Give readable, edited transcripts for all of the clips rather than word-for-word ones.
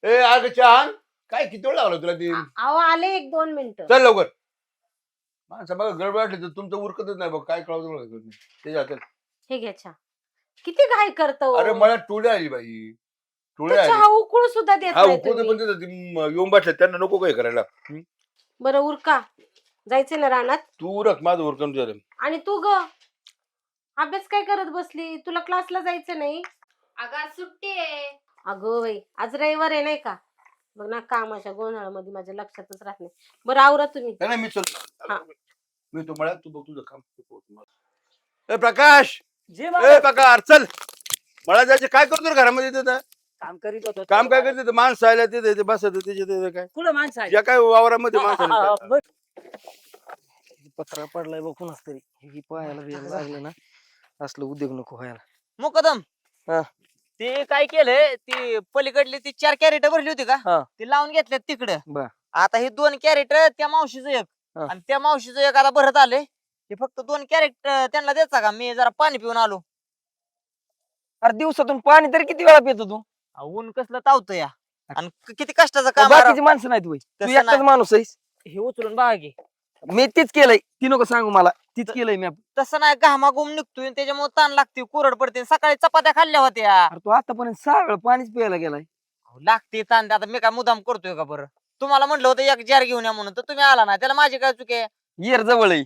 ए अगं चहान काय किती वेळ लावला तुला ती अहो आले 1-2 मिनिटं. चल लवकर माणसं बघा गडबड वाटली तर तुमचं उरकतच नाही बघ काय कळत ते जातात. हे घ्या चहा. किती घाई करतो. अरे मला टोळी आली बाई टोळी आली. चहा उकळू सुद्धा देत हा नाही उकळते तुम्ही. पण ते येऊन बसले त्यांना नको काय करायला. बरं उरका. जायचंय ना रानात. तू उरक माझं उरकून झालं. आणि तू ग अभ्यास काय करत बसली? तुला क्लासला जायचं नाही? अगं आज सुट्टी आहे. अगं बाई आज रविवार आहे नाही का? बघ ना कामाच्या गोंधळामध्ये माझ्या लक्षातच राहत नाही. बरं आवरा तुम्ही. नाही मी चल हा. मी तू मला तू बघ तुझं काम. ए प्रकाश जी ए प्रकाश चल मला जायचं काय करतो रे घरामध्ये तिथं काम करीत होतो. काम काय करते माणसं आल्या तिथे बसत त्याचे काय कुठं माणसं आहे? ज्या काय वावरामध्ये माणसं बघ. पत्रा पडलाय बघ कुणाच तरी ही पाहायला बिहायला लागलं ना असलं उद्योग नको व्हायला. मुकदम हा. ते काय केलंय ती पलीकडली ती 4 कॅरेट भरली होती हा. का ती लावून घेतल्यात तिकडं. बर. आता हे 2 कॅरेट त्या मावशीचं एक हा. आणि त्या मावशीचं एक आता भरत आले. हे फक्त 2 कॅरेट त्यांना द्यायचा का? मी जरा पाणी पिऊन आलो. अरे दिवसातून पाणी तरी किती वेळा पितो तू? ऊन कसलं तावतं या आणि किती कष्टाचं काम बाकीची माणसं नाहीत होय तू तसं एकटाच नाही. माणूस आहेस. हे उचलून बघा की मी तीच केलंय ती नको सांगू मला तीच केलंय मी. तसं नाही घामाघूम निघतोय त्याच्यामुळे ताण लागते कुरड पडते. सकाळी चपात्या खाल्ल्या होत्या. अरे तू आतापर्यंत 6 वेळा पाणीच प्यायला गेलाय. लागते ताण. आता मी काय मुदाम करतोय का बरं? तुम्हाला म्हटलं होतं एक जार घेऊन या म्हणून तर तुम्ही आला नाही. त्याला माझी काय चुकी आहे? येर जवळ आहे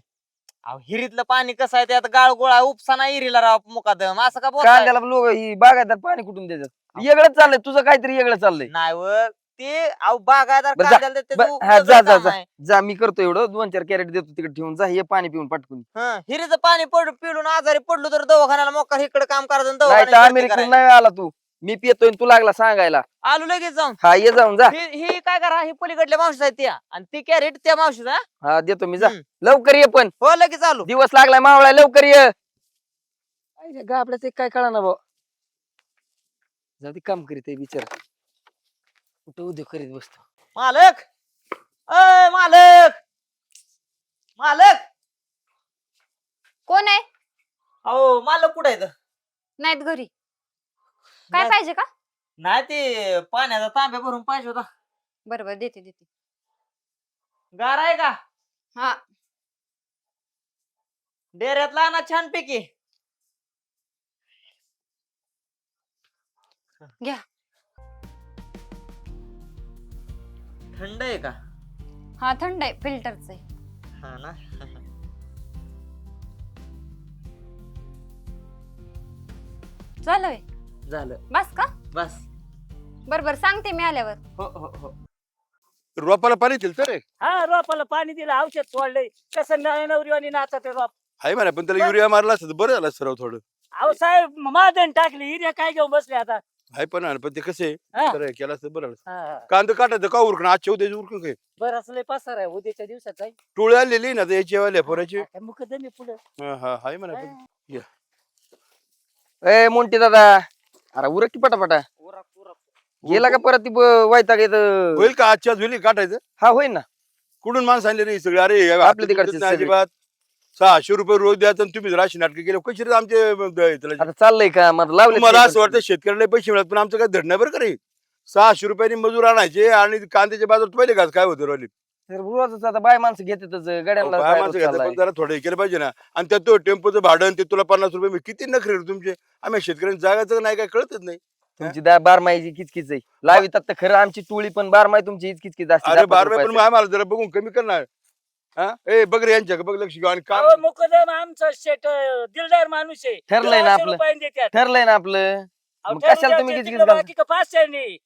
हिरीतलं पाणी कसं आहे त्यात गाळ गोळा उपसा नाही हिरीला राव मुकादम असं का बोलताय? कांद्याला लोक ही बागायदार पाणी कुठून देतात? वेगळंच चाललंय तुझं काहीतरी वेगळं चाललंय. नाही व ते अहो बागायदार बरं, कांद्याला देते, बर, तो हा, वेगळं जा, जा, काम जा. आहे. जा मी करतो एवढं 2-4 कॅरेट देतो तिकडे ठेवून जा हे पाणी पिऊन पटकून. हं, हिरीचं पाणी पिळून आजारी पडलो तर दवाखान्याला मोकार इकडे काम करायचं आणि नाही तर दवाखान्यात भरती अमेरिकेतून करायला. नाही आला तू मी पितोय तू लागला सांगायला. आलो लगेच जाऊन. हा ये जाऊन जा. ही काय करा ही पलीकडल्या मावशी आहेत त्या आणि ती कॅरेट त्या मावशीचा. हा देतो मी जा हम्म. लवकर ये पण हो लगेच आलो. दिवस लागलाय मावळा लवकर ये. आपल्याच काय कळा ना भाऊ जाऊ दे काम करीत विचार कुठं उद्योग करीत बसतो. मालक अय मालक मालक कोण आहे? अहो मालक कुठे आहेत? नाहीत घरी. काय नाही- पाहिजे का? नाही ते पाण्याचा तांब्या भरून पाहिजे होता. बरोबर देते देते. गार आहे का? हा डेऱ्यातला ना छान पैकी. घ्या. थंड आहे का? हा थंड आहे फिल्टरच आहे. हा ना. झालंय झालं बस का? बस. बरोबर सांगते मी आल्यावर. हो हो हो. रोपाला पाणी दिलं तर रे हा रोपाला पाणी दिलं औषध सोडलंय कसं नवरीवानी नाचा ते रोप. आहे म्हणा पण त्याला युरिया मारला असतं तर बरं झालं सराव थोडं. अहो साहेब मादन टाकली हिऱ्या काय घेऊन बसले आता. आहे पण ते कसे हा. तर केलं असतं बरं झालं. हा. कांदा काटायचं का उरकणं आजच्या उद्याच उरकून काय बरं असलं पसार आहे उद्याच्या दिवसात जाईल. टोळी आलेली ना याची वाल्या पोराची. मुकदमी पुढे हा हाय म्हणा पण. ए मोंटी दादा अरे उरक की पटापटा गेला का परत ती वैताग येत. होईल का आजच्या होईल का काटायचं. हा होईल ना कुठून माणसं आणले रे सगळे अरे आपल्या तिकडचे नाही सगळे. अजिबात 600 रुपये रोज द्यायचं आणि तुम्ही राशी नाटक केले कशी रे आमचे त्याला. आता चाललंय का मग लावले मला असं वाटतं शेतकऱ्याला पैसे मिळत पण आमचं काय धड नाही बरं का रे. 600 रुपयांनी मजूर आणायचे आणि कांद्याच्या बाजारात पहिले घास काय होतं रोली. रोजच आता बाय माणसं घेतातच गाड्यांना बाया माणसं घेतात पण जरा थोडं हे केलं पाहिजे ना. आणि त्यात तो टेम्पोचं भाडं आणि ते तुला 50 रुपये मी किती नखरे रे तुमचे. आम्ही शेतकऱ्यांनी जागाचं नाही काय कळतच नाही. तुमची बारमाईची किचकिच आहे लावितात तर खरं आमची टोळी पण बारमाई तुमची किचकिच असते. अरे 10-15 बार पण रुपयाची. आम्हाला जरा बघून कमी करणार. हा ए बघ रे यांच्या बघ लक्ष घेऊ आणि काम अहो, मुकदम आमचा शेट दिलदार माणूस आहे. ठरलंय ना 500 आपलं रुपयाने देतात. ठरलंय ना आपलं अहो, मग ठरवून कशाला तुम्ही द्यायचं किचकिच तिकडं, करता? बाकी का 500 नाही.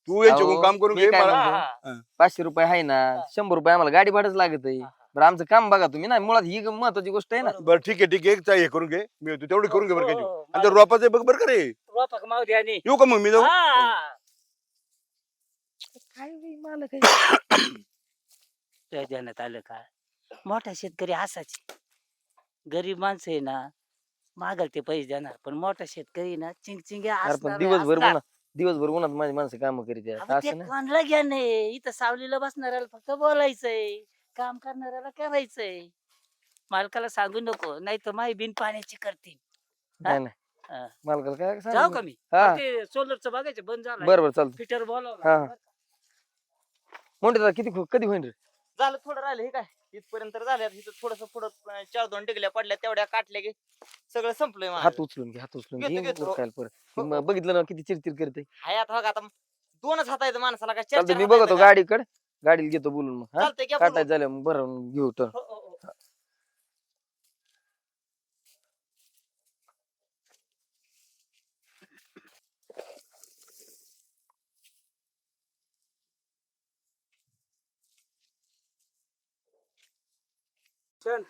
तू यांच्याकडून अहो, काम करून मी घे काय मला. म्हणतो? हा. 500 रुपये आहे ना 100 रुपये आम्हाला गाडी भाडंच लागत आहे. बरं आमचं काम बघा तुम्ही ना मुळात ही महत्वाची गोष्ट आहे ना. बरं ठीक आहे हे करून घे मी येतो तेवढी करून घे बरं का. हो, आणि ते रोपाचं बघ बरं का रे. रोपा माऊ द्या आणि. येऊ का मग मी जाऊ. हा. काय बाई, मला काय त्या ध्यानात आलं का मोठा शेतकरी असाच गरीब माणसं आहे ना मागल ते पैसे देणार पण मोठा शेतकरी ना चिंगचिंग्या अरे पण असणार दिवसभर असणार. दिवसभर उन्हात माझी माणसं काम करीत आहेत. अहो, ते असं ना कोणाला घ्या नाही इथं सावलीला बसणाऱ्याला फक्त बोलायचंय काम करणाऱ्याला करायचंय मालकाला सांगू नको नाही तर माई बिन पाण्याची करतील. नाही नाही हा. मालकाला काय जाऊ सांगू? का मी हा ते सोलरचं बघायचं बंद झालं बरं बरं चालतं फिटर बोलावं हा. लागलं. म्हणते दादा किती कधी होईल रे? झालं थोडं राहिलं हे काय इथपर्यंत झालं इथं थोडस पुढं 4-2 टिकल्या पडल्या तेवढ्या काटल्या की सगळं संपलंय माझं. हात उचलून घे, हात उचलून घेतो, घे. घेतो. उरकायला परत हो, मग बघितलं ना किती चिरचिर करते. हाय आता बघा आता 2च हात आहेत माणसाला काय चालतंय, 4-4 मी हात आहेत बघतो का? गाडीकडे, गाडीला घेतो बोलून मग. हा चालतंय घ्या काटायचं बोलून. झालं मग बरं घेऊ तर. हो, हो, हो. चल.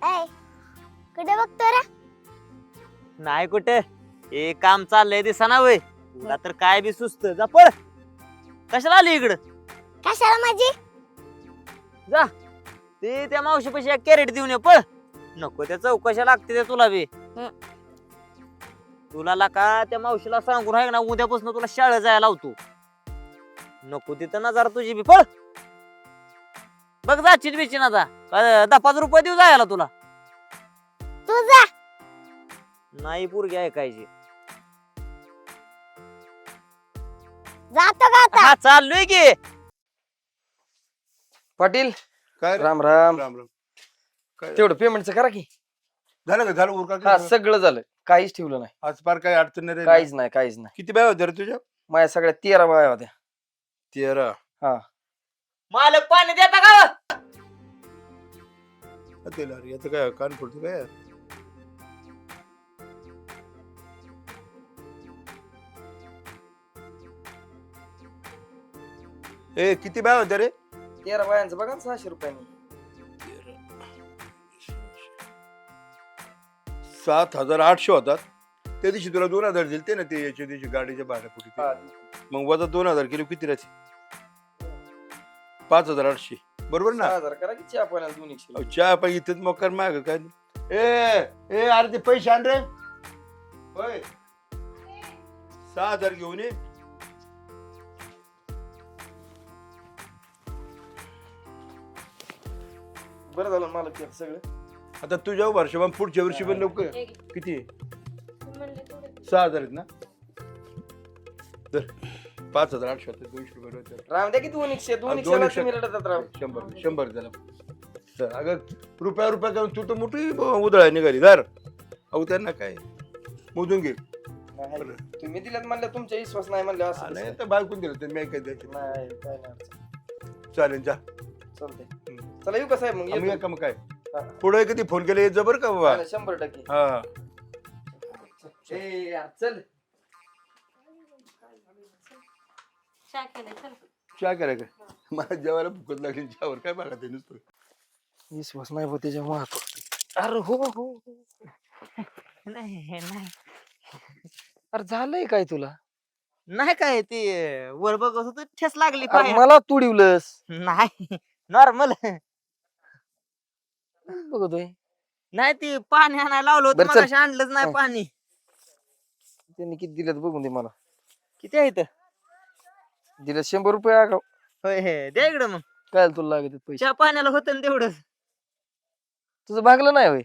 ऐ कुठे बघतो रे? नाही कुठे हे काम चाललंय दिसाना वय तुला तर काय बी सुस्त जा पळ कशाला आली इकडं कशाला माझी? जा ते त्या मावशीपाशी एक कॅरेट देऊन ये पळ नको त्या चौकशा लागते त्या तुला बी तुला लाका त्या मावशीला सांगून आहे ना उद्यापासून तुला शाळेत जायला लावतो नको तिथं ना जरा तुझी बी पळ बघ जाशील बिची ना जा 10-5 रुपये देऊ जायला तुला तू जा. नाही पोरगी ऐकायची जातो का आता? हा चाललोय की पाटील काय रे? राम राम. राम राम. काय तेवढं पेमेंटचं करा की. झालं का झालं उरका हा का? सगळं झालं, काहीच ठेवलं नाही. आज पार काही अडचण नाही रे. काहीच नाही, काहीच नाही. किती बाय होत्या रे तुझ्या? माझ्या सगळ्या 13 बाया होत्या. 13. मालक पाणी देता का तेला रे याचं काय कान पडतो काय? ए किती बाय होत्या रे? 13 बायांचं बघा ना 600 रुपयांनी. 7,800 होतात. त्या दिवशी तुला 2,000 दिलते ना ते याच्या दिवशी गाडीच्या भाड्यापोटी ते. हा, मग वजा 2,000 किलो किती राहते? 5,800 बरोबर ना? 6,000 करा की चहा पाण्याला 2 अहो, चहा पाहिजे इथेच मकर माग काय ए अरे ते पैसे आण रे होय 6,000 घेऊन ये. बरं झालं मला ते सगळं. आता तुझ्या वर्षभर पुढच्या वर्षी पण लोक हे घे. किती आहे? तू म्हणले तेवढे. 6,000 आहेत ना तर 5,800 होते, 200 रुपये होते. राम द्या की 200 दोन 200 एकशे. तुम्ही रडतात राव. 100 झालं तर अगं रुपया करून तू तर मोठी उधळा निघाली धर अहो त्यांना काय मोजून घे. नाही, तुम्ही दिल्यात म्हणलं तुमच्या विश्वास नाही म्हणलं असं नाही कसं? तर बायकून दिलं तर मी काय द्यायचं नाही काय नाही अडचण. चालेल जा. चालतंय. चला येऊ का साहेब मग आम्ही येतो. का मग काय हा. पुढे कधी फोन केले येत जा बरं का बाबा. नाही, 100%. हा ए यार, चल चहा केलाय चल. चहा करायचं मला जेवायला भूकत लागली चहावर काय बघा ते नुसतं. विश्वास नाही होत त्याच्या वाहतो. अरे हो हो हो. नाही नाही अरे झालंय काय तुला? नाही काय ते वर बघत होत ठेस लागली अरे पायाला. मला तुडिवलंस नाही नॉर्मल बघतोय. नाही ती पाणी आणायला लावलं होतं बरं, चल. मगाशी आणलंच नाही हा. पाणी त्यांनी किती दिलं बघून दे मला. किती आहे इथं? दिलं 100 रुपये आगाव. होय हे द्या इकडं मग काय तुला लागत आहेत पैसे? चहा पाण्याला होतं ना तेवढं तुझं भागलं नाही होय?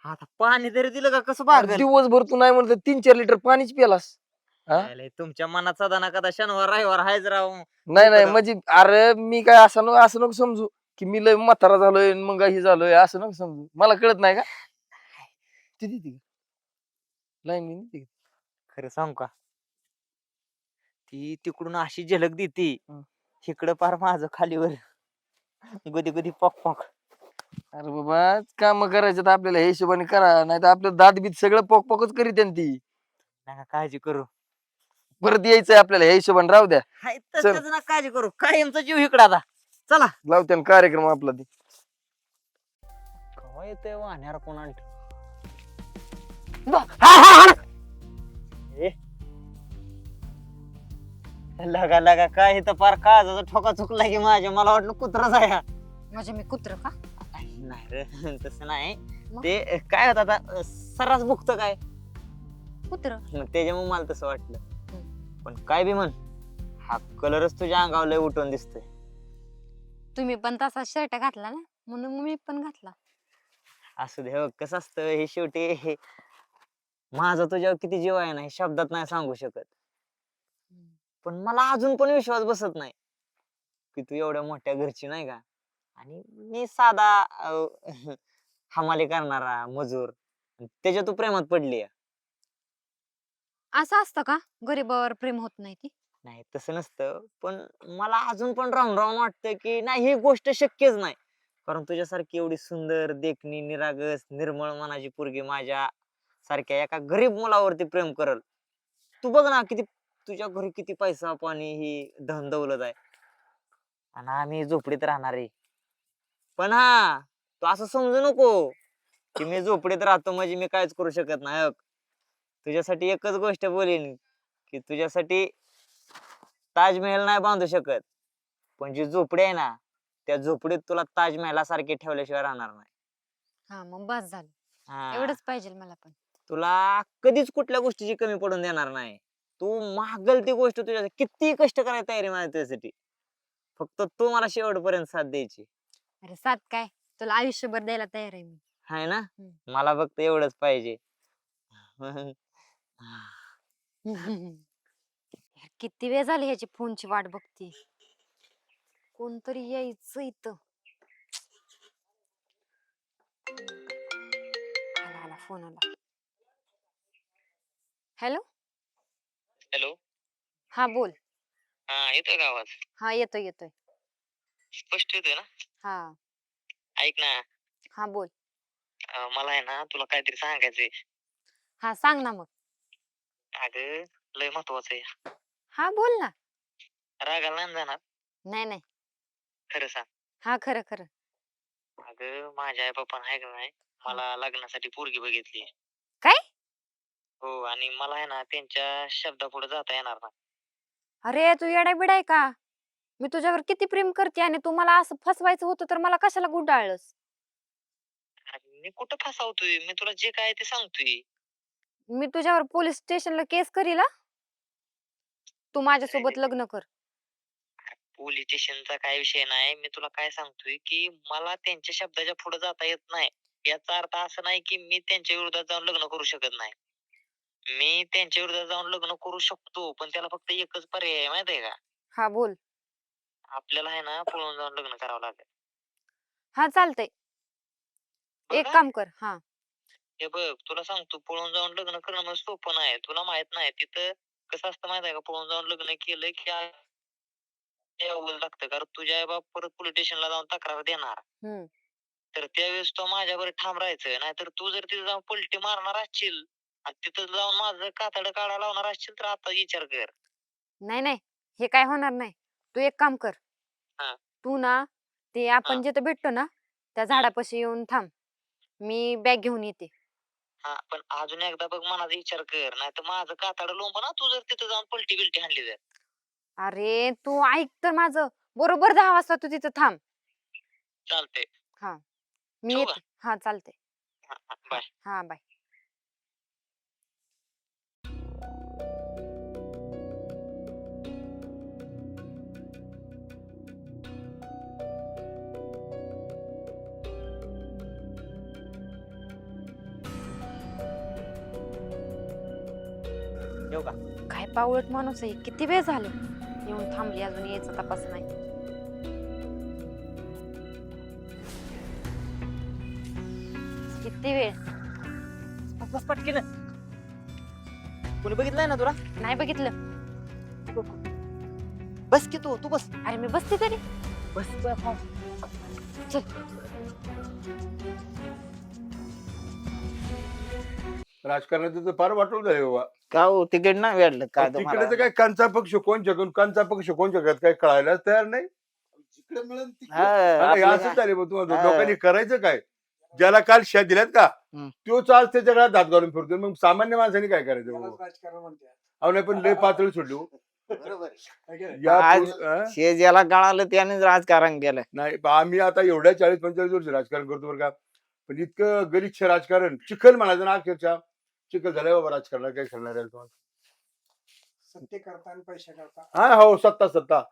आता पाणी तरी दिलं का कसं अरे भागल दिवसभर तू नाही म्हणत 3-4 लिटर पाणीच पिलास. हा? आलंय, तुमच्या मनात सदा ना कदा शनिवार रविवार हायच राव नाही बरं. म्हणजे अरे मी काय असं नको समजू की मी लय म्हातारा झालोय आणि मग हे झालोय असं नको समजू. मला कळत नाही का? ती लाईन खरं सांग का ती तिकडून अशी झलक देती हं. इकडं पार माझं खालीवर गुदी गुदी पॉक पॉक अरे बाबा काम करायचं तर आपल्याला हे हिशोबाने करा, नाही तर आपलं दात बीत सगळं पोक पोकच करीत ती. नका काळजी करू परत यायचंय आपल्याला हे हिशोबाने राहू द्या. हाय तसंच ना काळजी करू कायमचा जीव इकडं आता चला लावत्या ना कार्यक्रम आपला ती. कवा येतोय वाहण्यार कोणाला लगा लगा काय इथं पार काळजाचा ठोका चुकला की माझ्या, मला वाटलं कुत्राच आहे हा. म्हणजे मी कुत्र का? नाही रे तसं नाही. मग? ते काय होत आता सर्रास बुकत काय, कुत्र. मग त्याच्यामुळे मला तसं वाटलं. पण काय बी म्हण, हा कलरच तुझ्या अंगावर लय उठून दिसतोय. तुम्ही पण तसा शर्ट घातला ना, म्हणून मी पण घातला. असू दे, हो कसं असतं हे शेवटी माझा तुझ्यावर किती जीव आहे ना हे शब्दात नाही सांगू शकत. पण मला अजून पण विश्वास बसत नाही की तू एवढ्या मोठ्या घरची नाही का, आणि मी साधा हमाली करणारा मजूर, त्याच्या तू प्रेमात पडली. असं असतं का गरीबावर प्रेम होत नाही ती? नाही तसं नसतं, पण मला अजून पण राहून राहून वाटतं की नाही ही गोष्ट शक्यच नाही. कारण तुझ्यासारखी एवढी सुंदर, देखणी, निरागस, निर्मळ मनाची पोरगी माझ्या सारख्या एका गरीब मुलावरती प्रेम करल. तू बघ ना किती तुझ्या घरी किती पैसा पाणी ही धन दौलत आहे, आणि आम्ही झोपडीत राहणार आहे. पण हा तू असं समजू नको की मी झोपडीत राहतो म्हणजे मी काहीच करू शकत नाही. हक, तुझ्यासाठी एकच गोष्ट बोलीन की तुझ्यासाठी ताजमहल नाही बांधू शकत, पण जी झोपडी आहे ना त्या झोपडीत तुला ताजमहलासारखी ठेवल्याशिवाय राहणार नाही. हा मग बस झालं, हा. एवढंच पाहिजे मला पण. तुला कधीच कुठल्या गोष्टीची कमी पडून देणार नाही. तू मागल ती गोष्ट तुझ्या किती कष्ट करायला तयारी माझ्या तुझ्यासाठी, फक्त तू मला शेवटपर्यंत साथ द्यायची. अरे साथ काय, तुला आयुष्यभर द्यायला तयार आहे मी. हाय ना, हम्म. मला फक्त एवढंच पाहिजे. यार, किती वेळ झाली ह्याची फोनची वाट बघते, कोणतरी यायचं इथं. आला आला फोन आला. हॅलो. हॅलो. हा बोल. हा येतोय का आवाज? हा येतोय येतोय. स्पष्ट येतोय ना? हा ऐक ना, हा बोल. मला आहे ना तुला काहीतरी सांगायचंय. हा सांग ना मग. अगं लय महत्वाचं आहे. हा बोल ना. रागाला नाही जाणार? नाही नाही. खरं सांग. हा खरं खरं. अगं माझ्या आई बापानं आहे का नाही मला लग्नासाठी पोरगी बघितली. काय? हो, आणि मला आहे ना त्यांच्या शब्दापुढे जाता येणार नाही. अरे तू येडा बिडाय का? मी तुझ्यावर किती प्रेम करते आणि तू मला असं फसवायचं होतं तर मला कशाला गुंडाळलंस? अरे मी कुठं फसावतोय, मी तुला जे काय ते सांगतोय. मी तुझ्यावर पोलीस स्टेशनला केस करील हा? तू माझ्यासोबत लग्न कर. पोलीस स्टेशनचा काय विषय नाही, मी तुला काय सांगतोय की मला त्यांच्या शब्दाच्या पुढे जाता येत नाही. याचा अर्थ असं नाही की मी त्यांच्या विरोधात जाऊन लग्न करू शकत नाही. मी त्यांच्या विरोधात जाऊन लग्न करू शकतो, पण त्याला फक्त एकच पर्याय आहे माहितीये का? हा बोल. आपल्याला आहे ना पळून जाऊन लग्न करावं लागेल. हा चालतंय. एक बघा, काम कर. हा हे बघ तुला सांगतो, पळून जाऊन लग्न करणं म्हणजे सोपं नाही. तुला माहित नाही तिथं कसं असतं माहित आहे का? पळून जाऊन लग्न केलं की यावं लागतं, कारण तुझे आई बाप परत पोलीस स्टेशनला जाऊन तक्रार देणार. हम्म. तर त्यावेळेस तो माझ्यावर ठाम राहायचं, नाहीतर तू जर तिथे जाऊन पलटी मारणार असशील आणि तिथं जाऊन माझं कातडं काढायला लावणार असशील तर आता विचार कर. नाही नाही, हे काय होणार नाही. तू एक काम कर. हा. तू ना ते हा. आपण जिथं भेटतो ना त्या झाडापाशी येऊन थांब. मी बॅग घेऊन येते. हा, पण अजून एकदा बघ मनाचा विचार कर, नाही तर माझं कातडं लोंब ना तू जर तिथं जाऊन पलटी बिलटी हाणली तर. अरे तू ऐक तर माझं. बरोबर 10 वाजता तू तिथं थांब. चालतंय. मी ठेवू का? येते. हा चालतंय. हा, हा, बाय. हा बाय. येऊ का? काय पावळट माणूस आहे. किती वेळ झाले येऊन थांबली, अजून यायचा तपास नाही. किती वेळ. बस बस पटकीन. कोणी बघितलंय ना तुला? नाही बघितलं. बस की तू बस. अरे मी बसते तरी. बस चल. राजकारणाचं तर फार वाटलं झालं बाबा. का हो तिकीट नाही भेटलं काय तिकडे तर काय कांचा पक्ष कोणच्या घरात काय कळायलाच तयार नाही. जिकडे मिळेल तिकडे. आता हे असंच झाले बघ, तुम्हाला लोकांनी करायचं काय? ज्याला काल शेत दिल्यात का तोच आज त्याच्या घरात हात घालून फिरतो, मग सामान्य माणसाने काय करायचं बाबा? राजकारण म्हणते. अहो नाही, पण लय पातळी सोडली हो. बरोबर आहे. है की नाही? या आज- पो- हा? हे ज्याला कळालं त्यानेच राजकारण केलं. नाही आम्ही आता एवढ्या 40-45 वर्ष राजकारण करतो बरं का, पण इतकं गलिच्छ राजकारण, चिखल म्हणायचं ना अक्षरशः चिखल झालंय बाबा राजकारणात, काय करणार आहे तुम्हाला. सत्य करता आणि पैसे करता हा हो, सत्ता सत्ता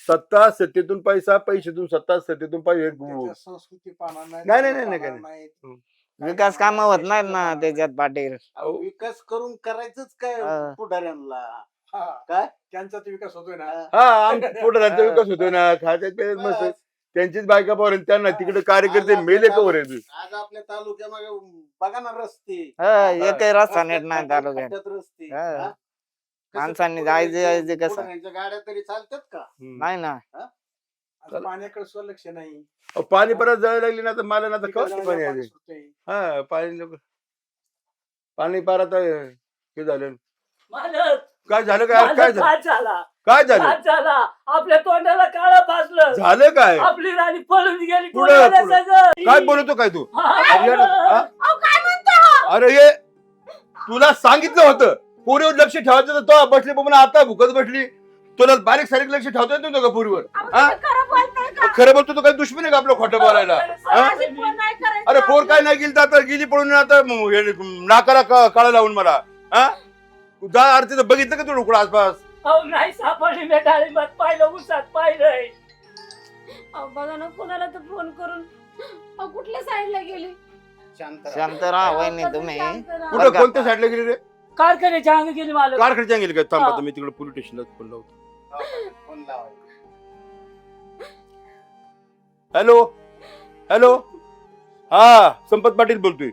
सत्ता, सत्तेतून पैसा, पैशातून सत्ता, सत्तेतून पैसे. त्याच्या संस्कृती पाहणार नाही, नाही, नाही, नाही, पाहणार नाही. नाहीत. विकास काम होत नाहीत ना त्याच्यात पाटील. अहो, विकास करून करायचंच काय हा. पुढाऱ्यांना हा, काय? त्यांचा तर विकास होतोय ना. हा पुढे राज्य विकास होतोय ना, खात्यात पेरत मस्त बस. त्यांचीच बायका पोर त्यांना तिकडे कार्यकर्ते मेले कवर आहेत. आज आपल्या तालुक्यामध्ये बघा ना रस्ते एकही रस्ता नीट नाही तालुक्यात. खड्ड्यात रस्ते हा. हा? कसं माणसांनी पुढाऱ्यांच्या- जायचं कसं पुढाऱ्यांच्या गाड्या तरी चालतात का? नाही ना. आता पाण्याकडे स्वलक्ष नाही. अहो, पाणी परत जायला लागली ना तर मला ना तर विकास कळत झाला, पाणी पाणी आले. सुटतंय. हा पाणी पार आता हे झालं. मालक काय झालं काय काय मालक झालं हात झाला काय झालं हात झाला आपल्या तोंडाला काळं भाजलं झालं काय आपली राणी पळून गेली पुढं, कोणाला पुढं. सगळं. काय बोलतो काय तू हा, अरे यार, हा? अहो, काय म्हणतो अरे ये तुला सांगितलं होतं पोरीवर लक्ष ठेवायचं तर तो बसली पण आता भुकत बसली. तुला बारीक सारीक लक्ष ठेवता येत नव्हतं का पोरीवर. अहो, हा? तुम्ही खरं बोलताय का? खरं बोलतो तो काही दुश्मन आहे का आपलं खोटं बोलायला. हा? अशी फोन नाही करायची अरे पोर आपली. काय नाही गेली तर आता गेली पळून आता नाकाला काळा लावून मला. हा जा आरती तर बघितलं का तू कुठं आसपास. अहो नाही सापडली मी डाळिंबात पाहिलं उसात पाहिलंय. अहो, बघा ना कोणाला तर फोन करून अहो, कुठल्या साईडला गेली शांत राहा. शांत राहा अहो, वहिनी कसं तुम्ही. शांत राहा? कुठं कोणत्या साईडला गेली रे. कारखान्याच्या अंग गेली मालक. कारकडच्या गेली काय थांब हा. आता मी तिकडे पोलीस स्टेशनला फोन लावतो. फोन लावायचा. हॅलो हॅलो हा संपत पाटील बोलतोय.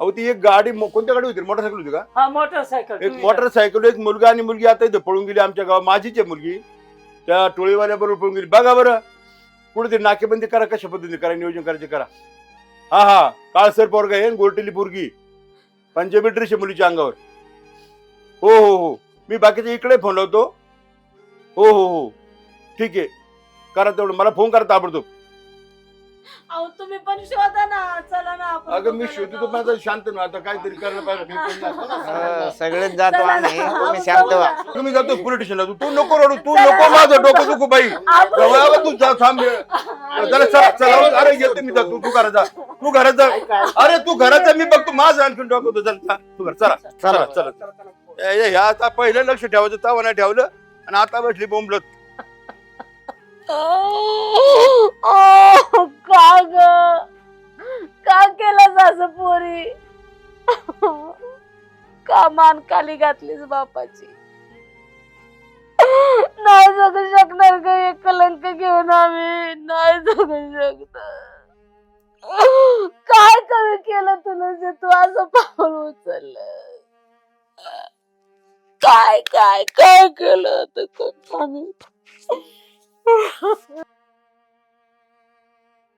अहो ती एक गाडी कोणत्या गाडी होती मोटरसायकल होती का. हा मोटरसायकल एक two-wheeler. मोटरसायकल एक मुलगा आणि मुलगी आता इथे पळून गेली आमच्या गावात. माझीच आहे मुलगी त्या टोळीवाल्या बरोबर पळून गेली. बघा बरं कुठे नाकेबंदी करा कशा पद्धतीने करा नियोजन करायचे करा. हा हा काळसर पोरगा आहे गोरटेली पोरगी पंजाबी ड्रेस आहे मुलीच्या अंगावर. हो हो हो मी बाकीच्या इकडे फोन लावतो. हो हो हो ठीक आहे करा तेवढं मला फोन करा ताबडतोब. अहो तुम्ही पण शोधा ना चला ना आपण अगं मी दोघं शोधतो जाऊ. पण आता शांत ना आता काहीतरी करायला पाहिजे. सगळेच जातो चला आम्ही ना, तुम्ही आपण शांत जाऊ व्हा. ना. तुम्ही जातो पोलीस स्टेशनला तू नको रडू तू नको माझं डोकं दुखू बाई. बाबा, तू जा थांब जरा चला अरे येतो मी जा तू घरात जा तू घरात जा. अरे तू घरात जा मी बघतो माझं आणखीन डोकं होतं. चल तू घर चला चला चला चला, चला. ह्या आता पहिलं लक्ष ठेवायचं तवा नाही ठेवलं आणि आता बसली बोंबलत. का ग का केलं असं पोरी का मान खाली घातलीस बापाची. नाही जगू शकणार ग एक कलंक घेऊन आम्ही नाही जगू शकणार. काय कमी केलं तुला जे तू असं पाऊल उचललं. काय काय काय केलं तर कोण सांगेल?